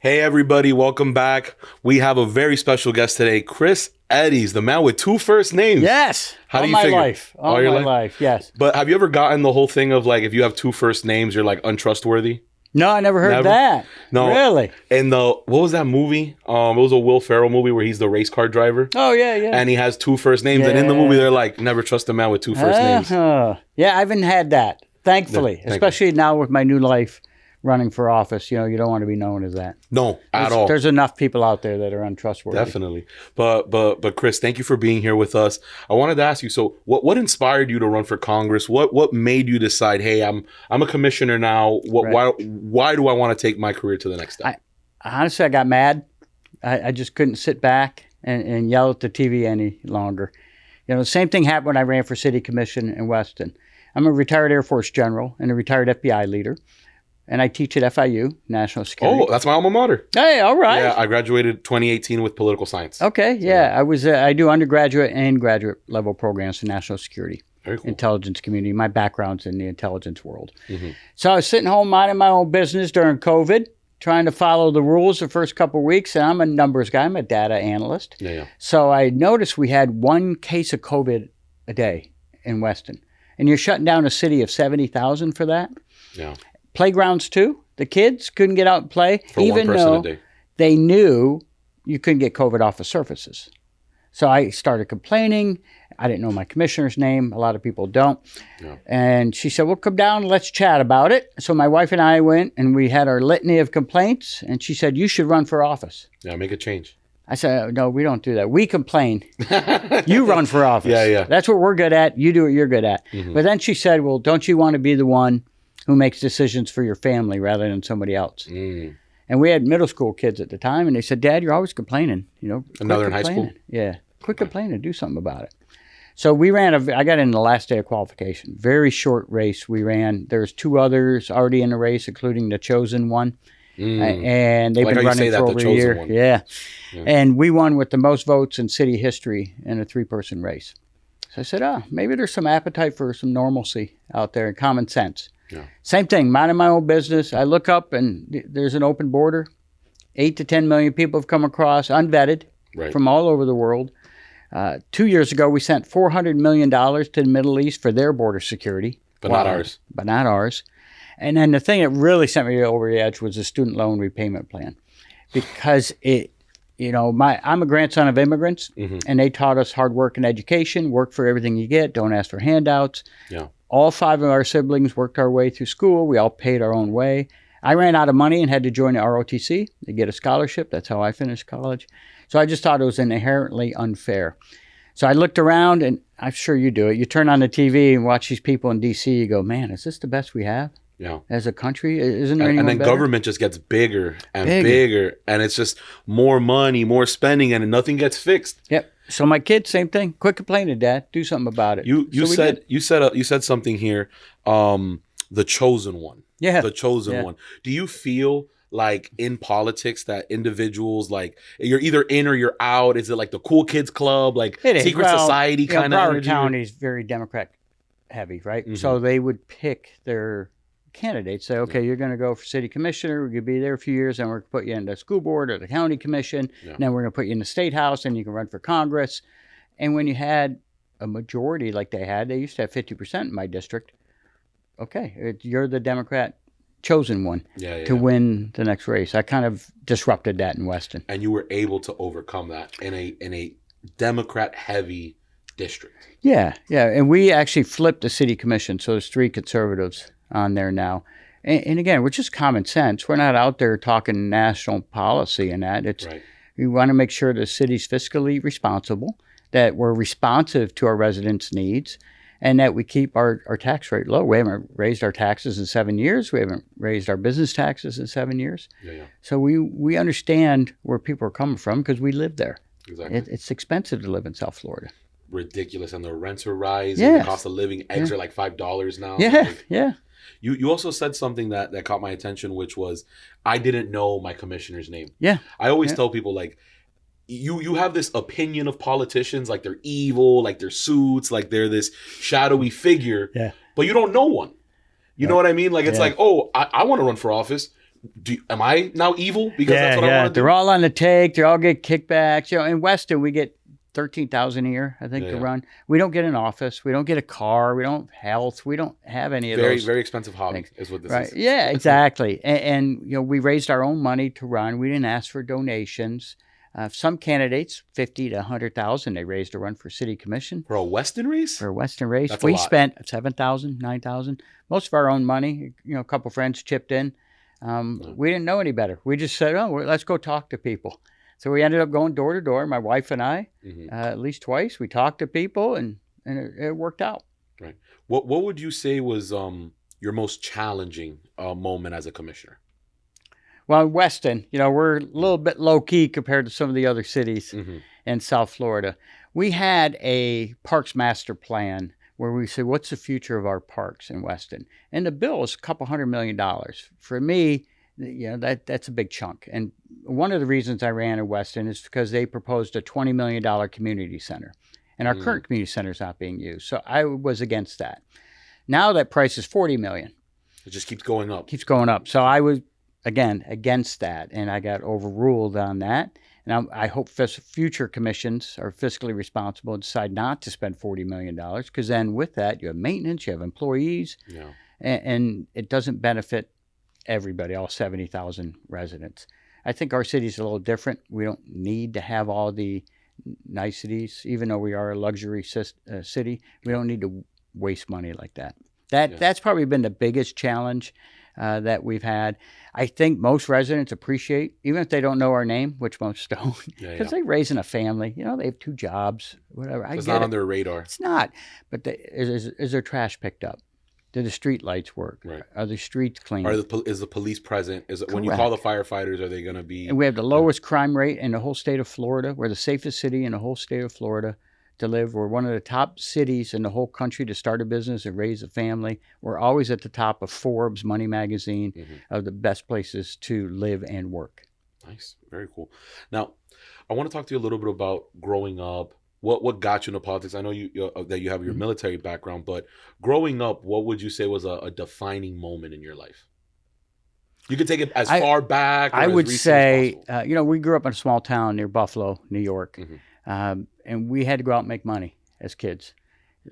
Hey everybody, welcome back. We have a very special guest today, Chris Eddy's the man with two first names. Yes. How do you my figure? life. All your my life, yes. But have you ever gotten the whole thing of like if you have two first names, you're like untrustworthy? No, I never heard Never? that. No. Really? And what was that movie? It was a Will Ferrell movie where he's the race car driver. Oh, yeah, yeah. And he has two first names. And in the movie, they're like, never trust a man with two first names. Yeah, I haven't had that, thankfully. Yeah, especially now with my new life running for office. You know, you don't want to be known as that. No, at all. There's enough people out there that are untrustworthy. Definitely. But Chris, thank you for being here with us. I wanted to ask you, so what inspired you to run for Congress? What made you decide, hey, I'm a commissioner now. Why do I want to take my career to the next step? Honestly, I got mad. I just couldn't sit back and yell at the TV any longer. You know, the same thing happened when I ran for city commission in Weston. I'm a retired Air Force general and a retired FBI leader. And I teach at FIU, National Security. Oh, that's my alma mater. Hey, all right. Yeah, I graduated 2018 with political science. Okay, yeah. I do undergraduate and graduate level programs for national security. Very cool. Intelligence community. My background's in the intelligence world. Mm-hmm. So I was sitting home minding my own business during COVID, trying to follow the rules the first couple of weeks. And I'm a numbers guy. I'm a data analyst. Yeah. So I noticed we had one case of COVID a day in Weston. And you're shutting down a city of 70,000 for that? Yeah. Playgrounds too. The kids couldn't get out and play, For even one person though a day. they knew you couldn't get COVID off of surfaces. So I started complaining. I didn't know my commissioner's name. A lot of people don't. Yeah. And she said, well, come down and let's chat about it. So my wife and I went and we had our litany of complaints. And she said, you should run for office. Yeah, make a change. I said, no, we don't do that. We complain. You run for office. Yeah. That's what we're good at. You do what you're good at. Mm-hmm. But then she said, well, don't you want to be the one who makes decisions for your family rather than somebody else? Mm. And we had middle school kids at the time, and they said, Dad, you're always complaining. You know, Another in quit high school? complaining. Yeah, quit complaining. Do something about it. So we ran, I got in the last day of qualification. Very short race we ran. There's two others already in the race, including the chosen one. And they've been running for over a year. Yeah. And we won with the most votes in city history in a three-person race. So I said, maybe there's some appetite for some normalcy out there and common sense. Yeah. Same thing, minding my own business. I look up and there's an open border. 8 to 10 million people have come across, unvetted, from all over the world. 2 years ago, we sent $400 million to the Middle East for their border security. But not ours. But not ours. And then the thing that really sent me over the edge was the student loan repayment plan. Because I'm a grandson of immigrants, and they taught us hard work and education, work for everything you get, don't ask for handouts. Yeah. All 5 of our siblings worked our way through school. We all paid our own way. I ran out of money and had to join the ROTC to get a scholarship. That's how I finished college. So I just thought it was inherently unfair. So I looked around, and I'm sure you do it. You turn on the TV and watch these people in D.C. You go, man, is this the best we have? Yeah. As a country? Isn't there anyone And then better? government just gets bigger and bigger. And it's just more money, more spending, and nothing gets fixed. Yep. So my kids, same thing. Quit complaining, Dad. Do something about it. You said something here. The chosen one. Yeah. The chosen one. Do you feel like in politics that individuals, like, you're either in or you're out? Is it like the cool kids club, like secret society kind of Broward energy? County is very Democrat heavy, right? Mm-hmm. So they would pick their candidates. Say, okay, you're going to go for city commissioner. We're going to be there a few years, and we're going to put you in the school board or the county commission. Yeah. And then we're going to put you in the state house, and you can run for Congress. And when you had a majority like they used to have 50% in my district. Okay, you're the Democrat chosen one to win the next race. I kind of disrupted that in Weston. And you were able to overcome that in a Democrat heavy district. Yeah. And we actually flipped the city commission. So there's 3 conservatives on there now. And again, we're just common sense. We're not out there talking national policy and that. We want to make sure the city's fiscally responsible, that we're responsive to our residents' needs, and that we keep our tax rate low. We haven't raised our taxes in 7 years. We haven't raised our business taxes in 7 years. Yeah. So we understand where people are coming from because we live there. Exactly. It's expensive to live in South Florida. Ridiculous. And the rents are rising. The cost of living, eggs are like $5 now. Yeah. You also said something that caught my attention, which was, I didn't know my commissioner's name. Yeah. I always tell people, like, you have this opinion of politicians, like they're evil, like they're suits, like they're this shadowy figure, but you don't know one. You know what I mean? Like, it's like, oh, I want to run for office. Am I now evil because that's what I want to do? They're all on the take. They all get kickbacks. In Weston, we get 13,000 a year, I think, to run. We don't get an office. We don't get a car. We don't have health. We don't have any of those. Very expensive hobby is what this is. Yeah, exactly. And we raised our own money to run. We didn't ask for donations. Some candidates, 50 to 100,000, they raised to run for city commission. For a Weston race? For a Weston race. That's we a lot. Spent 7,000, 9,000. Most of our own money. A couple friends chipped in. We didn't know any better. We just said, let's go talk to people. So we ended up going door to door, my wife and I, at least twice. We talked to people, and it worked out. Right. What would you say was your most challenging moment as a commissioner? Well, in Weston, we're a little bit low key compared to some of the other cities in South Florida. We had a parks master plan where we said, what's the future of our parks in Weston? And the bill is $200 million. For me, that's a big chunk. And one of the reasons I ran in Weston is because they proposed a $20 million community center. And our current community center is not being used. So I was against that. Now that price is $40 million. It just keeps going up. Keeps going up. So I was, again, against that. And I got overruled on that. And I hope future commissions are fiscally responsible and decide not to spend $40 million, because then with that, you have maintenance, you have employees, and it doesn't benefit everybody, all 70,000 residents. I think our city's a little different. We don't need to have all the niceties, even though we are a luxury city. We don't need to waste money like that. That's probably been the biggest challenge that we've had. I think most residents appreciate, even if they don't know our name, which most don't, because they're raising a family. They have 2 jobs, whatever. It's not on their radar. It's not. But is their trash picked up? Do the street lights work? Right. Are the streets clean? Is the police present? When you call the firefighters, are they going to be? And we have the lowest crime rate in the whole state of Florida. We're the safest city in the whole state of Florida to live. We're one of the top cities in the whole country to start a business and raise a family. We're always at the top of Forbes, Money Magazine, of the best places to live and work. Nice. Very cool. Now, I want to talk to you a little bit about growing up. What got you into politics? I know that you have your military background, but growing up, what would you say was a defining moment in your life? You could take it as far back. Or I would say, as possible. We grew up in a small town near Buffalo, New York, and we had to go out and make money as kids.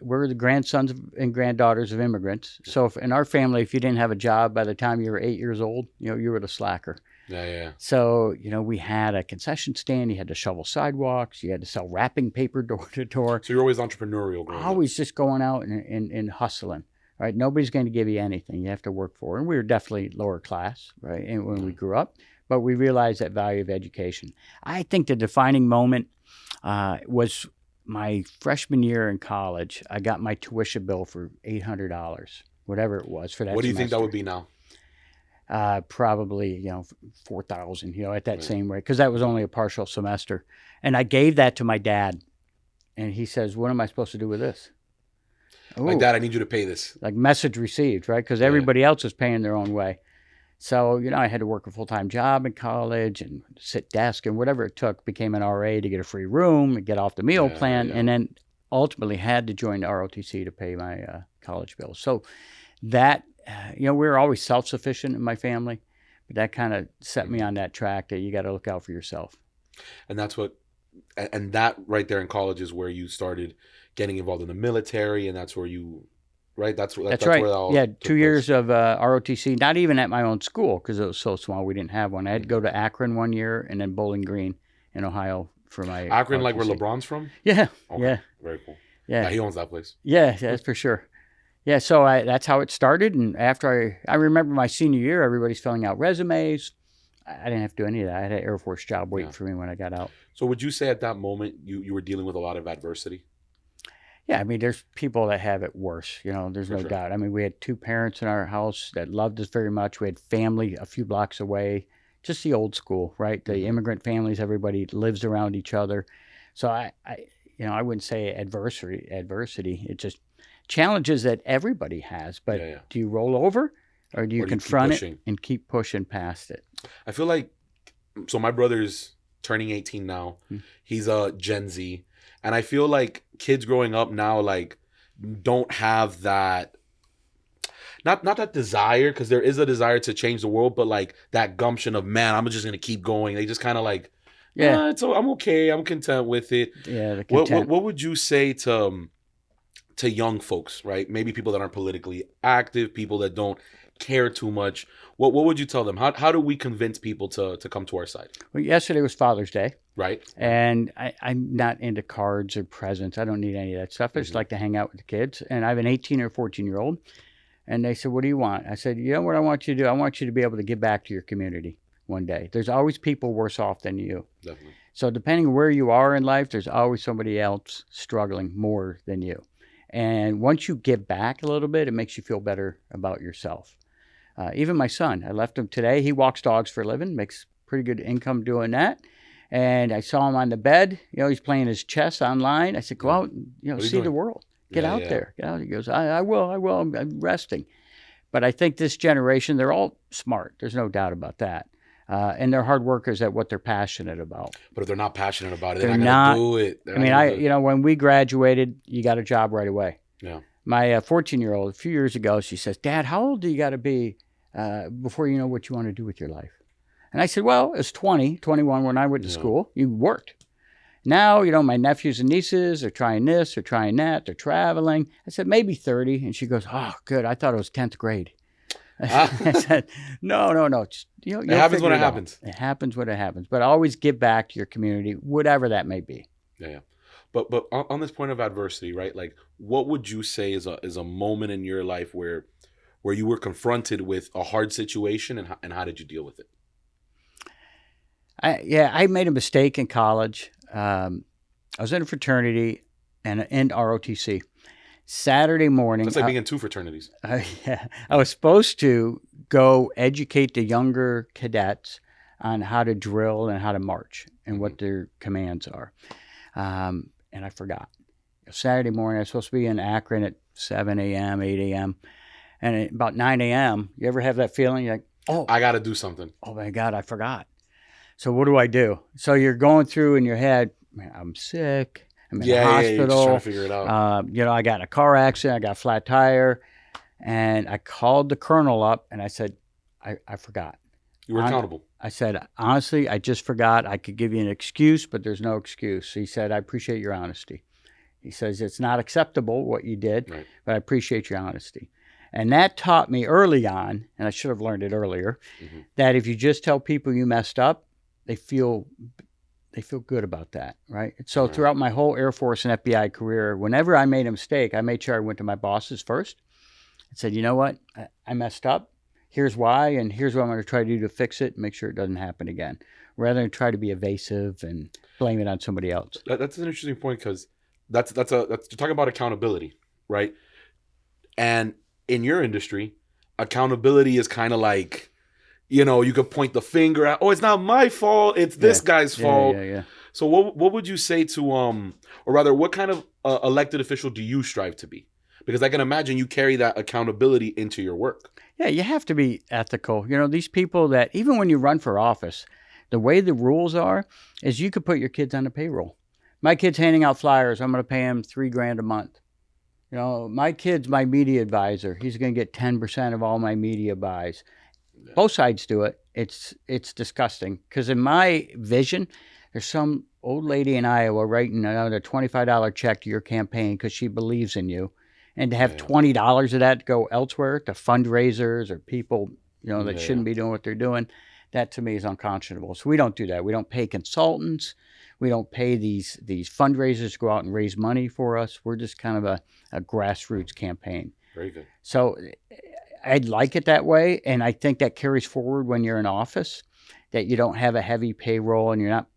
We're the grandsons and granddaughters of immigrants. So in our family, if you didn't have a job by the time you were 8 years old, you were the slacker. Yeah. So, we had a concession stand. You had to shovel sidewalks. You had to sell wrapping paper door to door. So you're always entrepreneurial growing up. Always just going out and hustling, right? Nobody's going to give you anything. You have to work for it. And we were definitely lower class, right? And when we grew up, but we realized that value of education. I think the defining moment was my freshman year in college. I got my tuition bill for $800, whatever it was for that. What do you semester. think that would be now? Probably 4,000 at that same rate, because that was only a partial semester. And I gave that to my dad, and he says, what am I supposed to do with this? Like, Dad, I need you to pay this. Like, message received, right? Because everybody else is paying their own way. So I had to work a full-time job in college and sit desk and whatever it took. Became an RA to get a free room and get off the meal plan, and then ultimately had to join the ROTC to pay my college bills. So that we were always self-sufficient in my family, but that kind of set me on that track that you got to look out for yourself. And that right there in college is where you started getting involved in the military, and that's where you, right? That's right. Where that all 2 years of ROTC, not even at my own school because it was so small we didn't have one. I had to go to Akron 1 year and then Bowling Green in Ohio for my Akron, ROTC. like where LeBron's from? Yeah. Okay. Yeah. Very cool. Yeah. He owns that place. Yeah, that's for sure. Yeah, so that's how it started. And after I remember my senior year, everybody's filling out resumes. I didn't have to do any of that. I had an Air Force job waiting for me when I got out. So would you say at that moment you were dealing with a lot of adversity? Yeah, I mean, there's people that have it worse. There's no doubt. I mean, we had 2 parents in our house that loved us very much. We had family a few blocks away, just the old school, right? The immigrant families, everybody lives around each other. So I wouldn't say adversity. It just challenges that everybody has, but do you roll over or do you confront it and keep pushing past it? I feel like, so my brother's turning 18 now. He's a Gen Z, and I feel like kids growing up now, like, don't have that, not that desire, because there is a desire to change the world, but like that gumption of, man, I'm just gonna keep going. They just kind of like, yeah, I'm okay, I'm content with it. Yeah, the content. What would you say to young folks, right? Maybe people that aren't politically active, people that don't care too much. What would you tell them? How do we convince people to come to our side? Well, yesterday was Father's Day. Right. And I'm not into cards or presents. I don't need any of that stuff. I just like to hang out with the kids. And I have an 18 or 14-year-old. And they said, what do you want? I said, you know what I want you to do? I want you to be able to give back to your community one day. There's always people worse off than you. Definitely. So depending on where you are in life, there's always somebody else struggling more than you. And once you give back a little bit, it makes you feel better about yourself. Even my son, I left him today. He walks dogs for a living, makes pretty good income doing that. And I saw him on the bed. He's playing his chess online. I said, go out and, see the world. Get out there. Get out. He goes, I will. I'm resting. But I think this generation, they're all smart. There's no doubt about that. And they're hard workers at what they're passionate about. But if they're not passionate about it, they're not going to do it. When we graduated, you got a job right away. Yeah. My 14-year-old, a few years ago, she says, Dad, how old do you got to be before you know what you want to do with your life? And I said, well, it's 20, 21 when I went to school. You worked. Now, my nephews and nieces are trying this, they're trying that, they're traveling. I said, maybe 30. And she goes, oh, good. I thought it was 10th grade. I said, no. Just, it happens when it happens. It happens when it happens. But always give back to your community, whatever that may be. Yeah. But on this point of adversity, right? Like, what would you say is a moment in your life where you were confronted with a hard situation, and how did you deal with it? I made a mistake in college. I was in a fraternity and in ROTC. Saturday morning. That's like being in two fraternities. I was supposed to go educate the younger cadets on how to drill and how to march and what their commands are. And I forgot. Saturday morning, I was supposed to be in Akron at 7 a.m., 8 a.m. And at about 9 a.m., you ever have that feeling? You're like, oh, I got to do something. Oh, my God, I forgot. So what do I do? So you're going through in your head, man, I'm sick. I'm in the hospital. You're just trying to figure it out. I got in a car accident. I got a flat tire. And I called the colonel up and I said, I forgot. You were accountable. I said, honestly, I just forgot. I could give you an excuse, but there's no excuse. He said, I appreciate your honesty. He says, it's not acceptable what you did, right, but I appreciate your honesty. And that taught me early on, and I should have learned it earlier, that if you just tell people you messed up, they feel good about that, right? So throughout my whole Air Force and FBI career, whenever I made a mistake, I made sure I went to my bosses first and said, you know what, I messed up. Here's why, and here's what I'm going to try to do to fix it and make sure it doesn't happen again, rather than try to be evasive and blame it on somebody else. That's an interesting point, because that's you're talking about accountability, right? And in your industry, accountability is kind of like, you could point the finger at, oh, it's not my fault, it's this guy's fault. Yeah. So what would you say to, or rather, what kind of elected official do you strive to be? Because I can imagine you carry that accountability into your work. Yeah, you have to be ethical. These people that, even when you run for office, the way the rules are is you could put your kids on the payroll. My kid's handing out flyers. I'm going to pay him $3,000 a month. My kid's my media advisor. He's going to get 10% of all my media buys. Both sides do it. It's disgusting, because in my vision, there's some old lady in Iowa writing another $25 check to your campaign because she believes in you, and to have $20 of that go elsewhere to fundraisers or people that shouldn't be doing what they're doing, that to me is unconscionable. So we don't do that. We don't pay consultants. We don't pay these fundraisers to go out and raise money for us. We're just kind of a grassroots campaign. Very good. So I'd like it that way, and I think that carries forward when you're in office, that you don't have a heavy payroll and you're not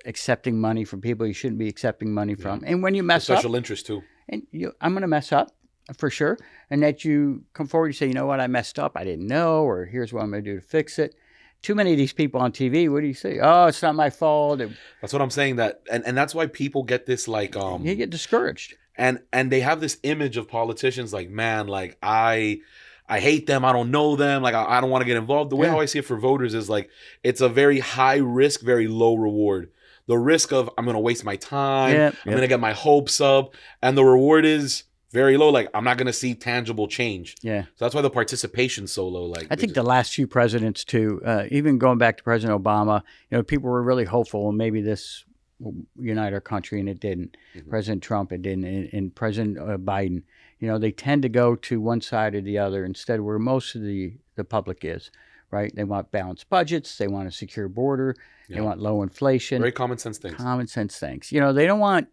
accepting money from people you shouldn't be accepting money from. And when you mess up, special interest too. And I'm going to mess up for sure, and that you come forward and say, you know what, I messed up, I didn't know, or here's what I'm going to do to fix it. Too many of these people on TV, what do you say? Oh, it's not my fault. That's what I'm saying. And that's why people get this you get discouraged. And they have this image of politicians like, man, like I hate them. I don't know them. Like I don't want to get involved. The way how I see it for voters is like, it's a very high risk, very low reward. The risk of I'm going to waste my time. I'm going to get my hopes up. And the reward is very low. Like, I'm not going to see tangible change. Yeah. So that's why the participation's so low. Like, I think the last few presidents too, even going back to President Obama, people were really hopeful, and maybe this will unite our country, and it didn't. Mm-hmm. President Trump, it didn't, and President Biden, they tend to go to one side or the other instead of where most of the public is, right? They want balanced budgets, they want a secure border, they want low inflation. Very common sense things. Common sense things. They don't want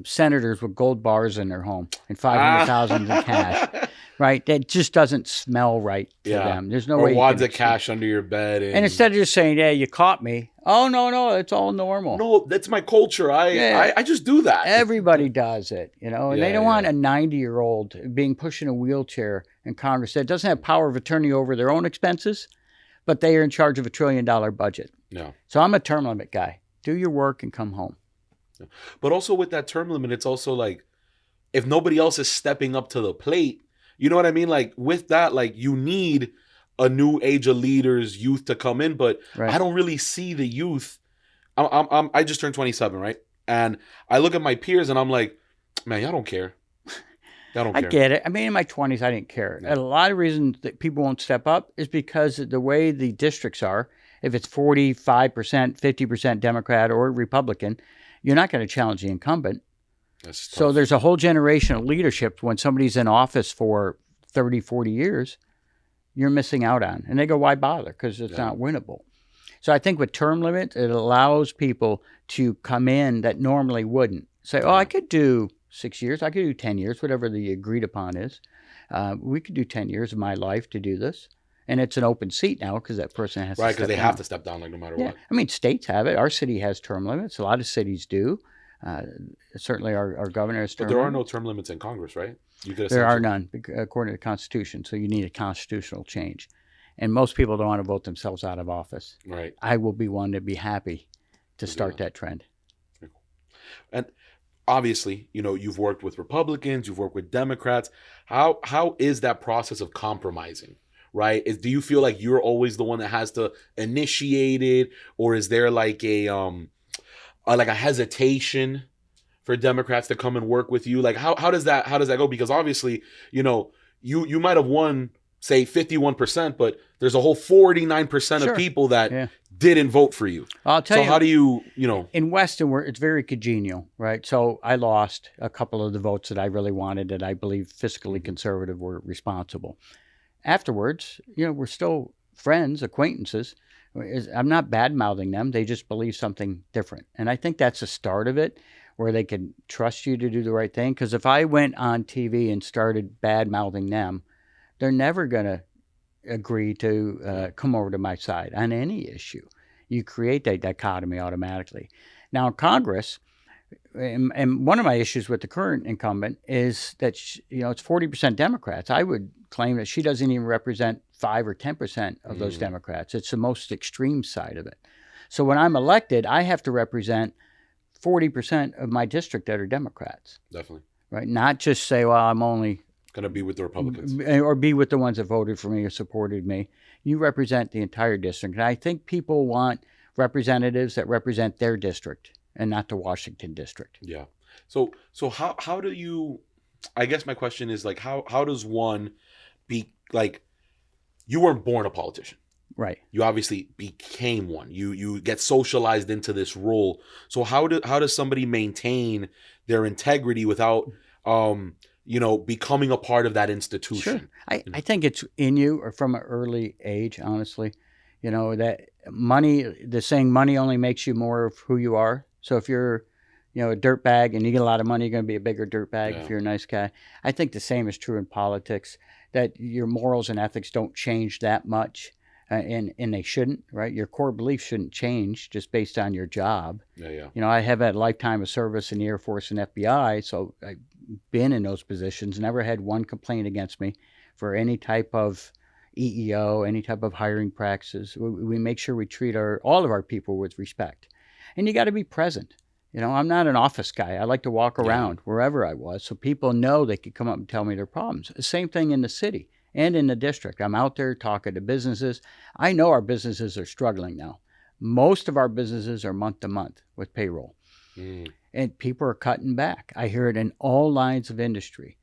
senators with gold bars in their home and $500,000 in cash, right? That just doesn't smell right to them. There's no way. Or wads of cash under your bed. And instead of just saying, "Yeah, you caught me," oh no, it's all normal. No, that's my culture. I just do that. Everybody does it, and they don't want a 90-year-old being pushed in a wheelchair in Congress that doesn't have power of attorney over their own expenses, but they are in charge of $1 trillion budget. No. So I'm a term limit guy. Do your work and come home. But also with that term limit, it's also like, if nobody else is stepping up to the plate, you know what I mean? Like, with that, like, you need a new age of leaders, youth to come in. But I don't really see the youth. I just turned 27, right? And I look at my peers and I'm like, man, y'all don't care. Y'all don't care. I get it. I mean, in my 20s, I didn't care. And a lot of reasons that people won't step up is because of the way the districts are. If it's 45%, 50% Democrat or Republican, you're not going to challenge the incumbent. So there's a whole generation of leadership when somebody's in office for 30, 40 years, you're missing out on. And they go, why bother? Because it's not winnable. So I think with term limits, it allows people to come in that normally wouldn't. Say, I could do 6 years. I could do 10 years, whatever the agreed upon is. We could do 10 years of my life to do this. And it's an open seat now because that person has to step down. Right, because they have to step down, like, no matter what. I mean, states have it. Our city has term limits. A lot of cities do. Certainly our governor has term limits. But there are no term limits in Congress, right? There are none, according to the Constitution. So you need a constitutional change. And most people don't want to vote themselves out of office. Right. I will be one to be happy to start that trend. And obviously, you've worked with Republicans, you've worked with Democrats. How is that process of compromising? Right? Do you feel like you're always the one that has to initiate it, or is there like a hesitation for Democrats to come and work with you? Like, how does that go? Because obviously, you might have won, say, 51%, but there's a whole 49% of people that didn't vote for you. I'll tell you. So how do you in Weston, where it's very congenial, right? So I lost a couple of the votes that I really wanted, that I believe fiscally conservative were responsible. Afterwards, we're still friends, acquaintances. I'm not bad-mouthing them. They just believe something different. And I think that's the start of it, where they can trust you to do the right thing. Because if I went on TV and started bad-mouthing them, they're never going to agree to come over to my side on any issue. You create that dichotomy automatically. Now, in Congress, and one of my issues with the current incumbent is that it's 40% Democrats. I would claim that she doesn't even represent 5 or 10% of those Democrats. It's the most extreme side of it. So when I'm elected, I have to represent 40% of my district that are Democrats. Definitely. Right? Not just say, well, I'm only going to be with the Republicans. Or be with the ones that voted for me or supported me. You represent the entire district. And I think people want representatives that represent their district and not the Washington district. Yeah. So how do you, I guess my question is, like, how does one be, like, you weren't born a politician. Right. You obviously became one. You get socialized into this role. So how does somebody maintain their integrity without becoming a part of that institution? Sure. I think it's in you, or from an early age, honestly. That money, the saying, money only makes you more of who you are. So if you're, a dirtbag and you get a lot of money, you're going to be a bigger dirtbag if you're a nice guy. I think the same is true in politics, that your morals and ethics don't change that much, and they shouldn't, right? Your core beliefs shouldn't change just based on your job. Yeah. I have had a lifetime of service in the Air Force and FBI, so I've been in those positions, never had one complaint against me for any type of EEO, any type of hiring practices. We make sure we treat all of our people with respect. And you got to be present. I'm not an office guy. I like to walk around wherever I was, so people know they could come up and tell me their problems. The same thing in the city and in the district. I'm out there talking to businesses. I know our businesses are struggling now. Most of our businesses are month to month with payroll. And people are cutting back. I hear it in all lines of industry.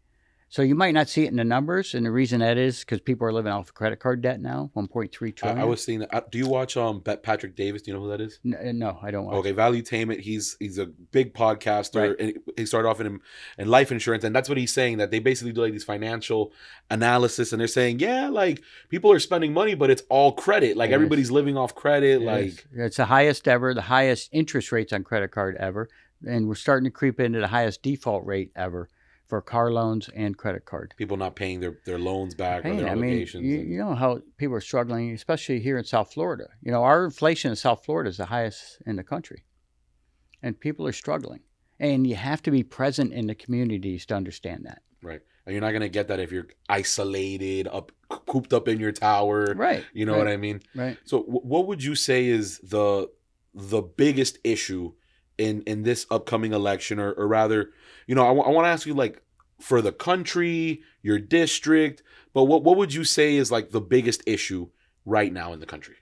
So you might not see it in the numbers, and the reason that is because people are living off of credit card debt now, 1.3 trillion. I was seeing that. Do you watch Patrick Davis? Do you know who that is? No, I don't watch. Okay, Valuetainment. He's a big podcaster. Right. And he started off in life insurance, and that's what he's saying, that they basically do like these financial analysis, and they're saying, yeah, like people are spending money, but it's all credit. Like everybody's living off credit. It's the highest ever, the highest interest rates on credit card ever, and we're starting to creep into the highest default rate ever for car loans and credit card. People not paying their loans back or their obligations. You know how people are struggling, especially here in South Florida. You know, our inflation in South Florida is the highest in the country. And people are struggling. And you have to be present in the communities to understand that. Right. And you're not going to get that if you're isolated, cooped up in your tower. Right. You know what I mean? Right. So what would you say is the biggest issue in this upcoming election, or rather, you know, I want to ask you, like, for the country, your district, but what would you say is like the biggest issue right now in the country?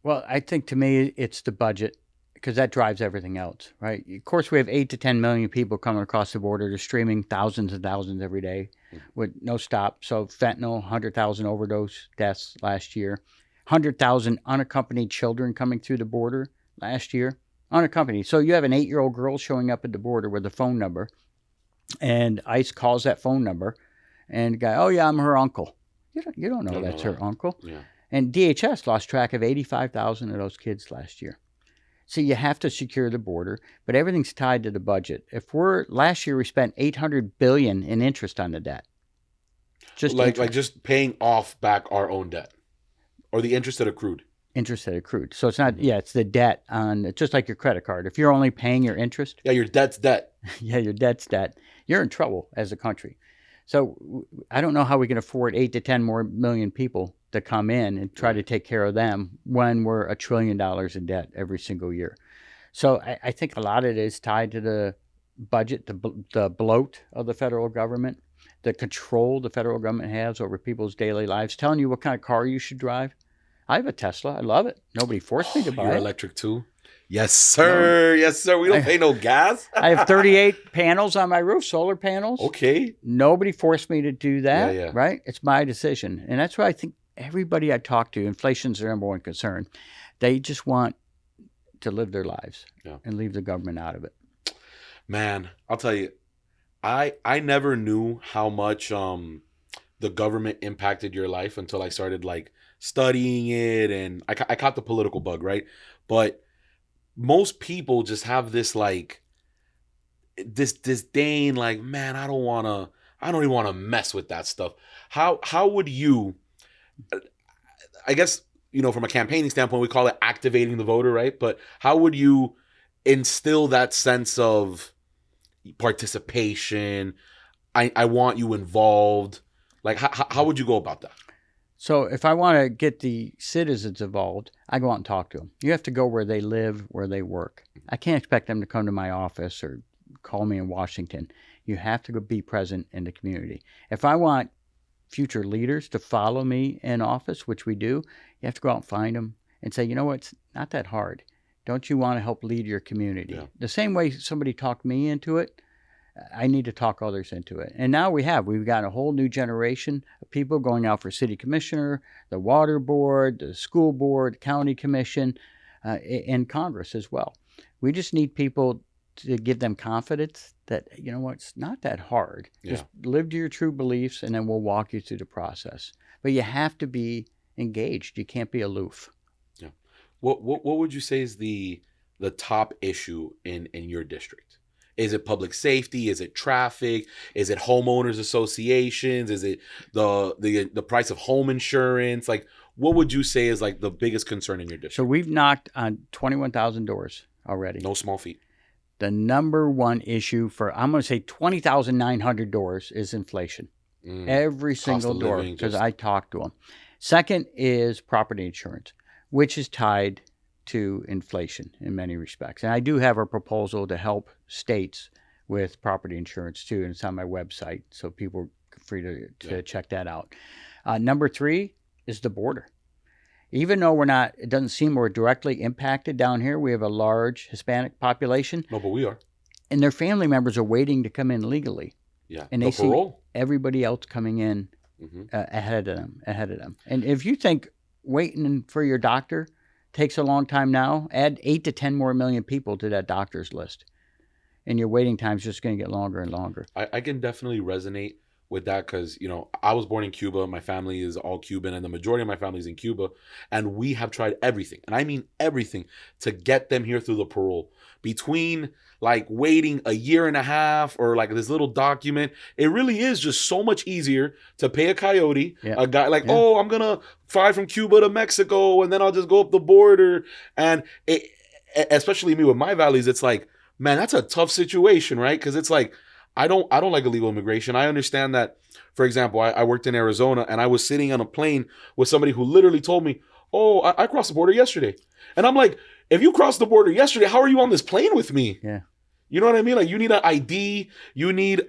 Well, I think to me it's the budget, because that drives everything else, right? Of course, we have 8 to 10 million people coming across the border. They're streaming thousands and thousands every day with no stop. So fentanyl, 100,000 overdose deaths last year, 100,000 unaccompanied children coming through the border last year. Unaccompanied. So you have an 8-year-old girl showing up at the border with a phone number, and ICE calls that phone number, and the guy, oh yeah, I'm her uncle. You don't know that's her uncle. Yeah. And DHS lost track of 85,000 of those kids last year. So you have to secure the border, but everything's tied to the budget. Last year we spent $800 billion in interest on the debt. Just just paying off back our own debt, or the interest that accrued. Interest that accrued. So it's not, it's the debt on, just like your credit card. If you're only paying your interest. Yeah, your debt's debt. Yeah, your debt's debt. You're in trouble as a country. So I don't know how we can afford 8 to 10 more million people to come in and try to take care of them when we're $1 trillion in debt every single year. So I think a lot of it is tied to the budget, the bloat of the federal government, the control the federal government has over people's daily lives, telling you what kind of car you should drive. I have a Tesla. I love it. Nobody forced me to buy it. You're electric too? Yes, sir. No. Yes, sir. We don't pay no gas. I have 38 panels on my roof, solar panels. Okay. Nobody forced me to do that, yeah. Right? It's my decision. And that's why I think everybody I talk to, inflation's their number one concern. They just want to live their lives and leave the government out of it. Man, I'll tell you, I never knew how much the government impacted your life until I started like studying it, and I caught the political bug, right? But most people just have this like this disdain, like, man, I don't even want to mess with that stuff. How would you, I guess, you know, from a campaigning standpoint, we call it activating the voter, right? But how would you instill that sense of participation? I want you involved. Like, how would you go about that? So if I want to get the citizens involved, I go out and talk to them. You have to go where they live, where they work. I can't expect them to come to my office or call me in Washington. You have to go be present in the community. If I want future leaders to follow me in office, which we do, you have to go out and find them and say, you know what, it's not that hard. Don't you want to help lead your community? Yeah. The same way somebody talked me into it, I need to talk others into it. And now we've got a whole new generation of people going out for city commissioner, the water board, the school board, county commission, and Congress as well. We just need people to give them confidence that, you know what, it's not that hard. Yeah. Just live to your true beliefs, and then we'll walk you through the process. But you have to be engaged. You can't be aloof. Yeah. What would you say is the top issue in your district? Is it public safety? Is it traffic? Is it homeowners associations? Is it the price of home insurance? Like, what would you say is like the biggest concern in your district? So we've knocked on 21,000 doors already. No small feat. The number one issue for, I'm going to say 20,900 doors is inflation. Every single door, because I talked to them. Second is property insurance, which is tied to inflation in many respects. And I do have a proposal to help states with property insurance too, and it's on my website, so people are free to check that out. Number 3 is the border. Even though it doesn't seem we're directly impacted down here, we have a large Hispanic population. No, but we are. And their family members are waiting to come in legally. Yeah. And The they see parole. everybody else coming in ahead of them. And if you think waiting for your doctor takes a long time now, add 8 to 10 more million people to that doctor's list. And your waiting time is just going to get longer and longer. I can definitely resonate with that because, you know, I was born in Cuba. My family is all Cuban and the majority of my family is in Cuba. And we have tried everything, and I mean everything, to get them here through the parole. Between like waiting a year and a half or like this little document, it really is just so much easier to pay a coyote, a guy like, oh, I'm going to fly from Cuba to Mexico and then I'll just go up the border. And especially me with my values, it's like, man, that's a tough situation, right? Because it's like, I don't like illegal immigration. I understand that, for example, I worked in Arizona and I was sitting on a plane with somebody who literally told me, oh, I crossed the border yesterday. And I'm like, if you crossed the border yesterday, how are you on this plane with me? Yeah. You know what I mean? Like, you need an ID, you need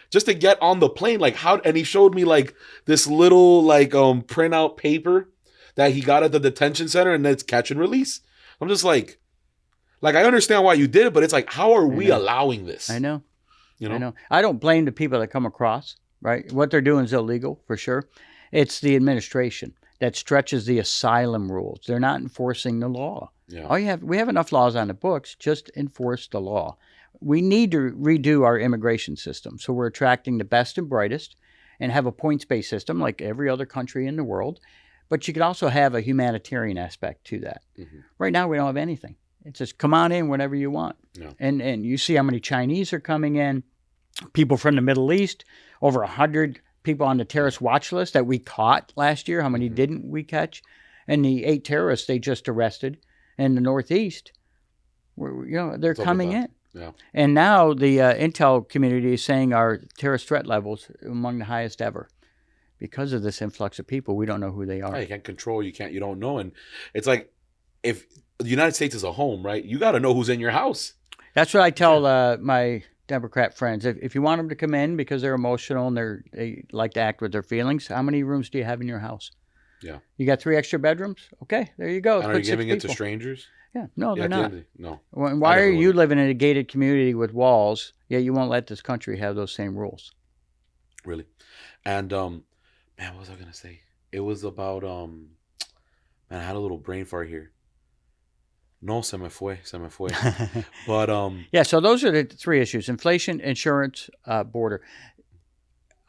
just to get on the plane. Like, how? And he showed me like this little like printout paper that he got at the detention center, and it's catch and release. I'm just like I understand why you did it, but it's like, how are we allowing this? I know. You know? I know. I don't blame the people that come across, right? What they're doing is illegal, for sure. It's the administration that stretches the asylum rules. They're not enforcing the law. Yeah. We have enough laws on the books, just enforce the law. We need to redo our immigration system so we're attracting the best and brightest and have a points-based system like every other country in the world. But you could also have a humanitarian aspect to that. Mm-hmm. Right now, we don't have anything. It's just come on in whenever you want. Yeah. And you see how many Chinese are coming in, people from the Middle East, over 100 people on the terrorist watch list that we caught last year. How many didn't we catch? And the 8 terrorists they just arrested in the Northeast, they're coming in. Yeah. And now the intel community is saying our terrorist threat levels are among the highest ever. Because of this influx of people, we don't know who they are. Yeah, you can't control, you don't know. And it's like, if the United States is a home, right? You got to know who's in your house. That's what I tell my Democrat friends. If you want them to come in because they're emotional and they like to act with their feelings, how many rooms do you have in your house? Yeah. You got 3 extra bedrooms? Okay, there you go. And are you giving it to strangers? Yeah, no, they're not. No. Why are you living in a gated community with walls, yet you won't let this country have those same rules? Really? And, man, what was I going to say? It was about, man, I had a little brain fart here. No, se me fue. But yeah, so those are the 3 issues: inflation, insurance, border.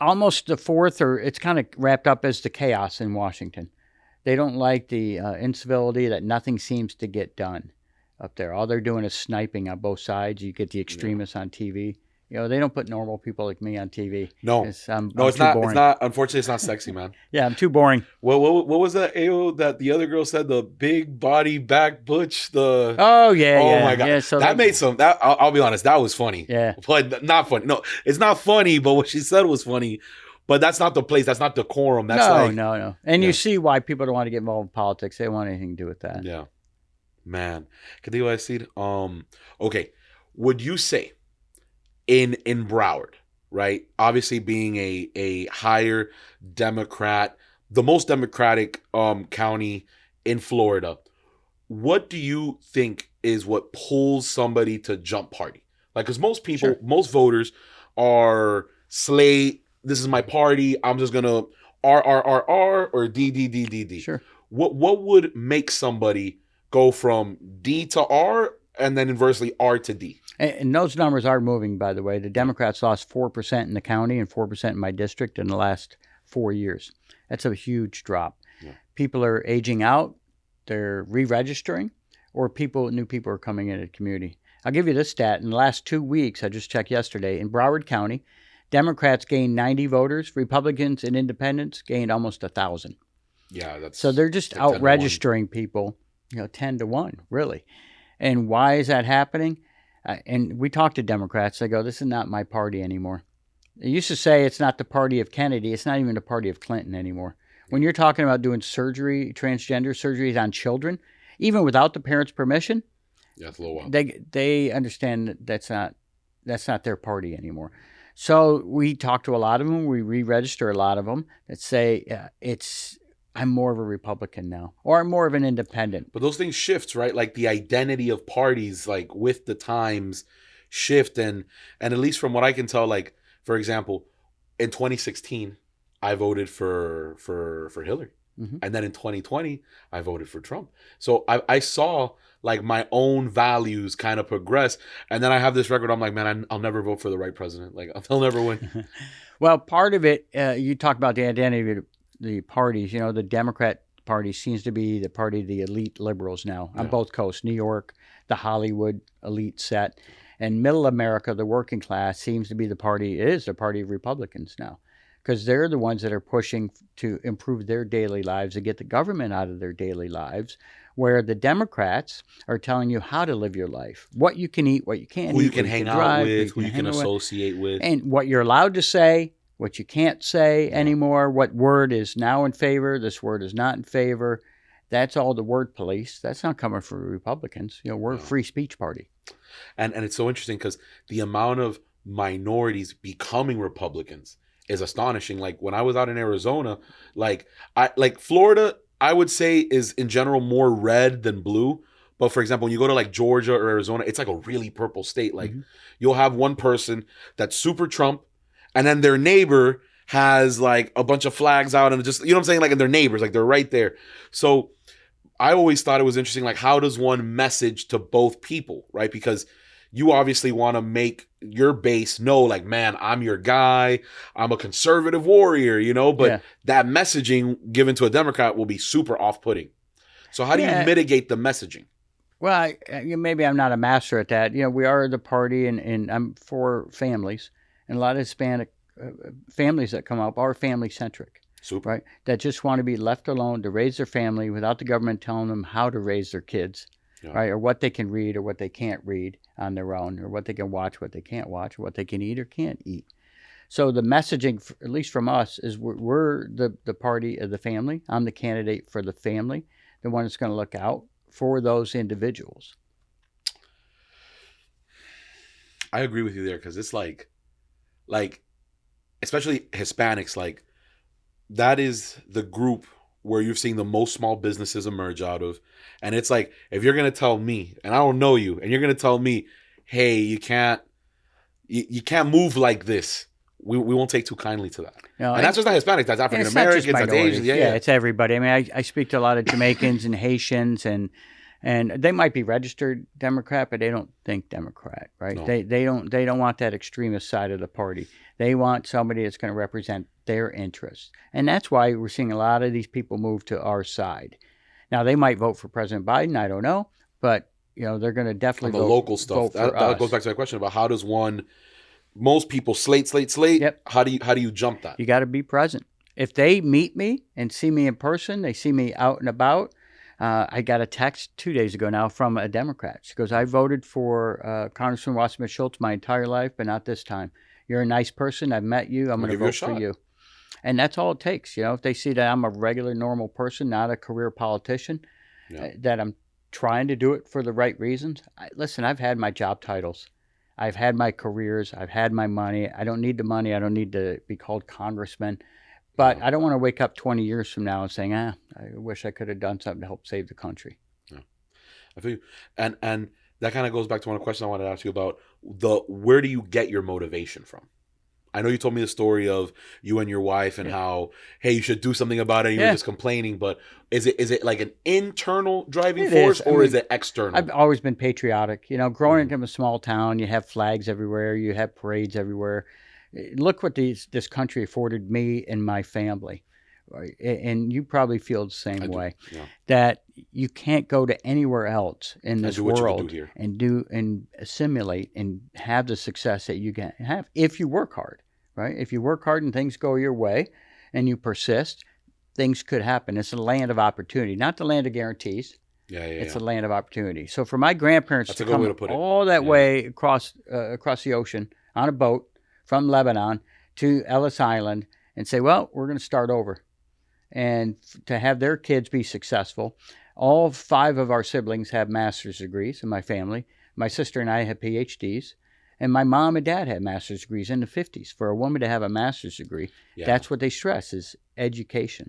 Almost the fourth, or it's kind of wrapped up as the chaos in Washington. They don't like the incivility that nothing seems to get done up there. All they're doing is sniping on both sides. You get the extremists on TV. They don't put normal people like me on TV. No, it's not. Boring. It's not. Unfortunately, it's not sexy, man. Yeah, I'm too boring. What was that AO that the other girl said? The big body back butch. Oh my god. Yeah, so that made some. That I'll be honest. That was funny. Yeah, but not funny. No, it's not funny. But what she said was funny. But that's not the place. That's not the quorum. That's no. And you see why people don't want to get involved in politics. They don't want anything to do with that. Yeah, man. ¿Qué te iba a decir? Okay. Would you say in Broward, right? Obviously being a higher Democrat, the most Democratic county in Florida, what do you think is what pulls somebody to jump party? Like, because most people, most voters are slate. This is my party. I'm just gonna R or D. Sure. What would make somebody go from D to R and then inversely R to D? And those numbers are moving, by the way. The Democrats lost 4% in the county and 4% in my district in the last 4 years. That's a huge drop. Yeah. People are aging out. They're re-registering, or new people are coming into the community. I'll give you this stat. In the last 2 weeks, I just checked yesterday, in Broward County, Democrats gained 90 voters. Republicans and independents gained almost 1,000. Yeah, so they're just like out registering people, 10 to 1, really. And why is that happening? And we talk to Democrats. They go, this is not my party anymore. They used to say it's not the party of Kennedy. It's not even the party of Clinton anymore. When you're talking about doing surgery, transgender surgeries on children, even without the parents' permission, it's a little wild. They understand that's not their party anymore. So we talk to a lot of them. We re-register a lot of them that say I'm more of a Republican now, or I'm more of an independent. But those things shift, right? Like the identity of parties, like with the times shift. And at least from what I can tell, like for example, in 2016, I voted for Hillary. Mm-hmm. And then in 2020, I voted for Trump. So I saw like my own values kind of progress. And then I have this record. I'm like, man, I'll never vote for the right president. Like, I'll never win. Well, part of it, you talk about the identity of the parties. You know, the Democrat Party seems to be the party of the elite liberals now on both coasts. New York, the Hollywood elite set. And middle America, the working class, seems to be the party of Republicans now. Because they're the ones that are pushing to improve their daily lives and get the government out of their daily lives, where the Democrats are telling you how to live your life, what you can eat, what you can't eat, who you can hang out with, who you can associate with, and what you're allowed to say, what you can't say anymore, what word is now in favor, this word is not in favor. That's all the word police. That's not coming from Republicans. You know, we're a free speech party. And it's so interesting because the amount of minorities becoming Republicans is astonishing. Like when I was out in Arizona, like Florida, I would say is in general more red than blue. But for example, when you go to like Georgia or Arizona, it's like a really purple state. Like you'll have one person that's super Trump, and then their neighbor has like a bunch of flags out and just, you know what I'm saying? Like, and their neighbors, like they're right there. So I always thought it was interesting. Like, how does one message to both people, right? Because you obviously want to make your base know, like, man, I'm your guy. I'm a conservative warrior, you know, but that messaging given to a Democrat will be super off-putting. So how do you mitigate the messaging? Well, maybe I'm not a master at that. You know, we are the party, and I'm for families. And a lot of Hispanic families that come up are family-centric. Super. Right? That just want to be left alone to raise their family without the government telling them how to raise their kids. Right, or what they can read or what they can't read on their own, or what they can watch, what they can't watch, or what they can eat or can't eat. So the messaging, at least from us, is we're the party of the family. I'm the candidate for the family, the one that's going to look out for those individuals. I agree with you there because it's like, especially Hispanics, like that is the group where you're seeing the most small businesses emerge out of. And it's like, if you're going to tell me, and I don't know you, and you're going to tell me, hey, you can't move like this, we won't take too kindly to that. No, and that's just not Hispanics, that's African Americans, that's Asians. Yeah, it's everybody. I mean, I speak to a lot of Jamaicans and Haitians, and they might be registered Democrat, but they don't think Democrat, right? No. They don't want that extremist side of the party. They want somebody that's going to represent their interests. And that's why we're seeing a lot of these people move to our side. Now, they might vote for President Biden, I don't know, but you know, they're going to definitely vote, local stuff. That goes back to my question about how does one, most people slate. Yep. How do you jump that? You got to be present. If they meet me and see me in person, they see me out and about. I got a text 2 days ago now from a Democrat. She goes, I voted for Congressman Wasserman Schultz my entire life, but not this time. You're a nice person. I've met you. I'm going to vote for you. And that's all it takes. You know, if they see that I'm a regular, normal person, not a career politician, that I'm trying to do it for the right reasons. Listen, I've had my job titles. I've had my careers. I've had my money. I don't need the money. I don't need to be called congressman. But I don't want to wake up 20 years from now and saying, I wish I could have done something to help save the country. Yeah. I feel you. And that kind of goes back to one of the questions I wanted to ask you about where do you get your motivation from? I know you told me the story of you and your wife and how, hey, you should do something about it and you were just complaining, but is it like an internal driving force or is it external? I've always been patriotic. You know, growing up in a small town, you have flags everywhere, you have parades everywhere. Look what this country afforded me and my family. And you probably feel the same way. Yeah. That you can't go to anywhere else in this world and assimilate and have the success that you can have if you work hard, right? If you work hard and things go your way and you persist, things could happen. It's a land of opportunity, not the land of guarantees. It's a land of opportunity. So for my grandparents to come all that way across the ocean on a boat from Lebanon to Ellis Island and say, well, we're going to start over. And to have their kids be successful. All 5 of our siblings have master's degrees in my family. My sister and I have PhDs. And my mom and dad had master's degrees in the 50s. For a woman to have a master's degree, that's what they stress is education.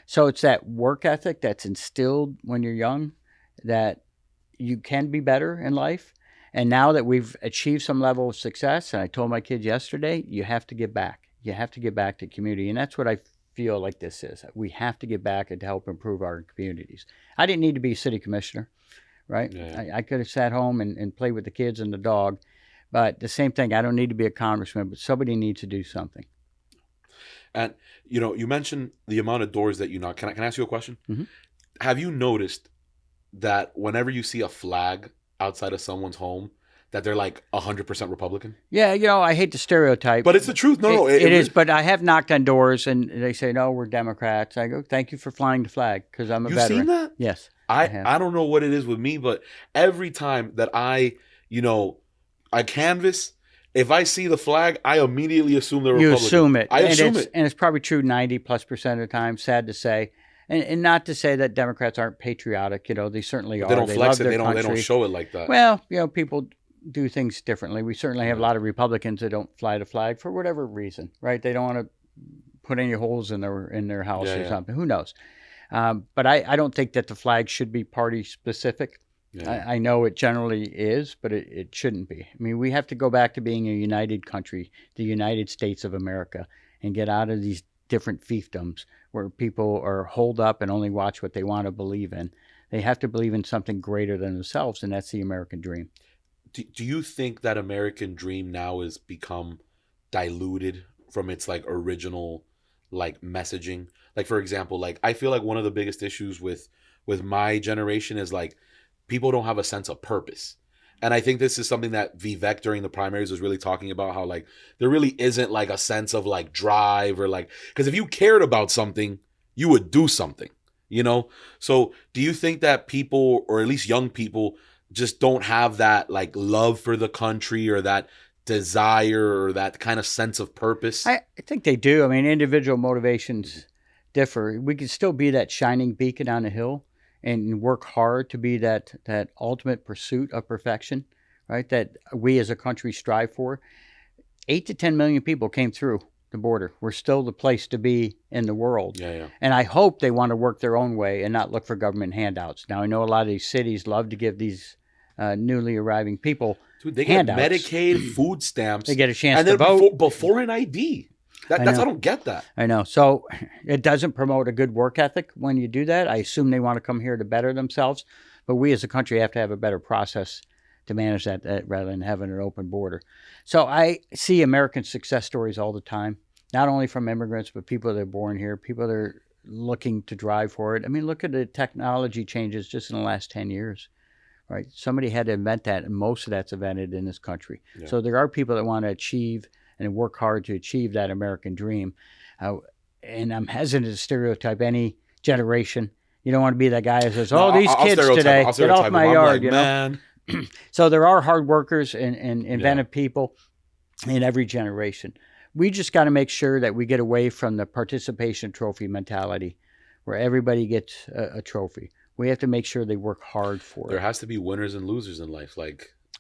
So it's that work ethic that's instilled when you're young that you can be better in life. And now that we've achieved some level of success, and I told my kids yesterday, you have to give back. You have to give back to community. And that's what I feel like this is. We have to give back and to help improve our communities. I didn't need to be city commissioner, right? Yeah. I could have sat home and played with the kids and the dog. But the same thing, I don't need to be a congressman, but somebody needs to do something. And, you mentioned the amount of doors that you knock. Can I ask you a question? Mm-hmm. Have you noticed that whenever you see a flag outside of someone's home, that they're like 100% Republican? Yeah, I hate the stereotype. But it's the truth. No, it is. But I have knocked on doors and they say, no, we're Democrats. I go, thank you for flying the flag because I'm a veteran. You've seen that? Yes. I don't know what it is with me, but every time that I canvass, if I see the flag, I immediately assume they're Republican. You assume it. I assume it. And it's probably true 90+% of the time, sad to say. And not to say that Democrats aren't patriotic. They certainly are. They don't flex it. They They don't show it like that. Well, people do things differently. We certainly have a lot of Republicans that don't fly the flag for whatever reason, right? They don't want to put any holes in their house or something. Who knows? But I don't think that the flag should be party specific. Yeah. I know it generally is, but it shouldn't be. I mean, we have to go back to being a united country, the United States of America, and get out of these different fiefdoms where people are holed up and only watch what they want to believe in. They have to believe in something greater than themselves, and that's the American dream. Do you think that American dream now has become diluted from its original messaging? For example, I feel like one of the biggest issues with my generation is people don't have a sense of purpose. And I think this is something that Vivek during the primaries was really talking about, how there really isn't a sense of drive or because if you cared about something, you would do something, So do you think that people, or at least young people, just don't have that love for the country or that desire or that kind of sense of purpose? I think they do. I mean, individual motivations differ. We can still be that shining beacon on a hill and work hard to be that ultimate pursuit of perfection, right? That we as a country strive for. 8 to 10 million people came through the border. We're still the place to be in the world. Yeah. And I hope they want to work their own way and not look for government handouts. Now, I know a lot of these cities love to give these newly arriving people they handouts. Get Medicaid, food stamps. They get a chance and to then vote. Before an ID. I don't get that. I know. So it doesn't promote a good work ethic when you do that. I assume they want to come here to better themselves. But we as a country have to have a better process to manage that rather than having an open border. So I see American success stories all the time, not only from immigrants, but people that are born here, people that are looking to drive for it. I mean, look at the technology changes just in the last 10 years. Right? Somebody had to invent that, and most of that's invented in this country. Yeah. So there are people that want to achieve and work hard to achieve that American dream. And I'm hesitant to stereotype any generation. You don't want to be that guy who says, these kids today, get off my yard, Man. So there are hard workers and inventive people in every generation. We just got to make sure that we get away from the participation trophy mentality where everybody gets a trophy. We have to make sure they work hard for it. There has to be winners and losers in life.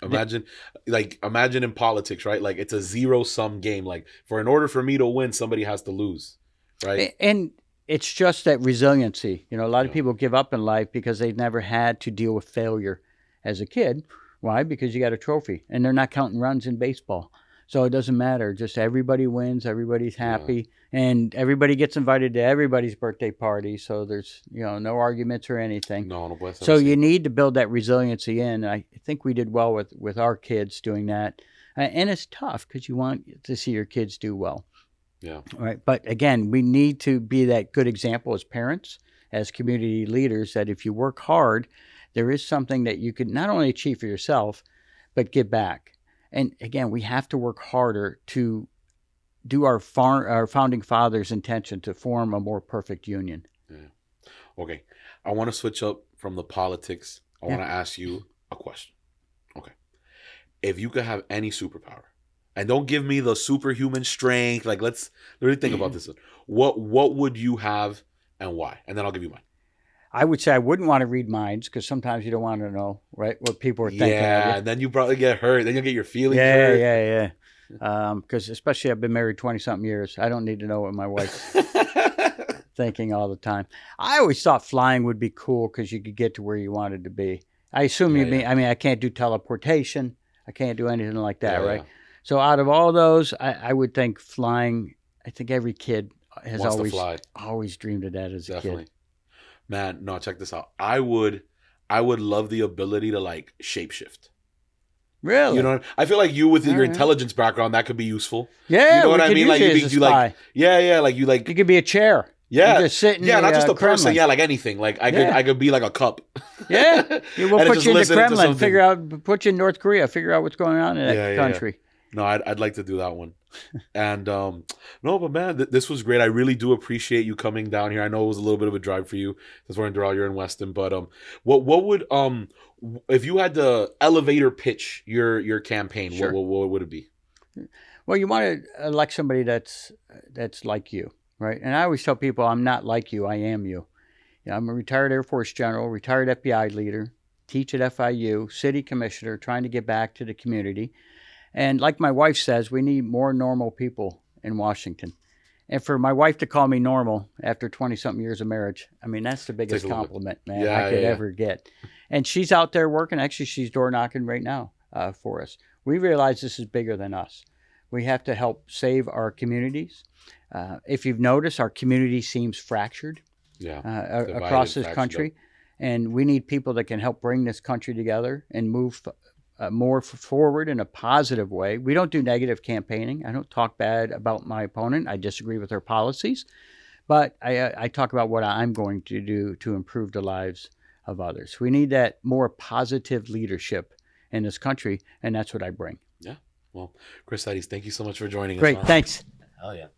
Imagine in politics, right? It's a zero-sum game. In order for me to win, somebody has to lose, right? And it's just that resiliency. A lot of people give up in life because they've never had to deal with failure as a kid. Why? Because you got a trophy, and they're not counting runs in baseball. So it doesn't matter. Just everybody wins, everybody's happy, and everybody gets invited to everybody's birthday party. So there's no arguments or anything. No, so you need to build that resiliency in. I think we did well with our kids doing that. And it's tough because you want to see your kids do well. Yeah. All right. But again, we need to be that good example as parents, as community leaders, that if you work hard, there is something that you can not only achieve for yourself, but give back. And again, we have to work harder to do our founding fathers' intention to form a more perfect union. Yeah. Okay. I want to switch up from the politics. I want to ask you a question. Okay. If you could have any superpower, and don't give me the superhuman strength, let's really think about this. What would you have and why? And then I'll give you mine. I would say I wouldn't want to read minds because sometimes you don't want to know, right, what people are thinking. Yeah, and then you probably get hurt. Then you'll get your feelings hurt. Yeah. Because especially I've been married 20-something years. I don't need to know what my wife's thinking all the time. I always thought flying would be cool because you could get to where you wanted to be. I assume you mean, I can't do teleportation, I can't do anything like that, Yeah, right? yeah. So out of all those, I would think flying. I think every kid has Wants to fly. always dreamed of that as a Definitely. kid. Man, no, check this out. I would love the ability to like shapeshift. Really? You know, I feel like you with All your right. intelligence background, that could be useful. Yeah, You know we what I could mean? use Like you you as be a like, spy. yeah, like you like, You could be a chair. yeah, You just sit in yeah, the, not just a Kremlin. person, yeah, like anything. Like Yeah. I could be like a cup. Yeah, we'll And put just you in the listening to Kremlin, something. put you in North Korea, figure out what's going on in that country. No, I'd like to do that one. And no, but man, this was great. I really do appreciate you coming down here. I know it was a little bit of a drive for you since we're in Doral, you're in Weston. But what would if you had to elevator pitch your campaign, Sure. what would it be? Well, you want to elect somebody that's like you, right? And I always tell people, I'm not like you, I am you. You know, I'm a retired Air Force general, retired FBI leader, teach at FIU, city commissioner, trying to get back to the community. And like my wife says, we need more normal people in Washington. And for my wife to call me normal after 20-something years of marriage, I mean, that's the biggest compliment, man, I could ever get. And she's out there working. Actually, she's door knocking right now for us. We realize this is bigger than us. We have to help save our communities. If you've noticed, our community seems fractured across this country. And we need people that can help bring this country together and move more forward in a positive way. We don't do negative campaigning. I don't talk bad about my opponent. I disagree with their policies. But I talk about what I'm going to do to improve the lives of others. We need that more positive leadership in this country, and that's what I bring. Yeah. Well, Chris Eddy, thank you so much for joining us. Great. Thanks. Hell yeah.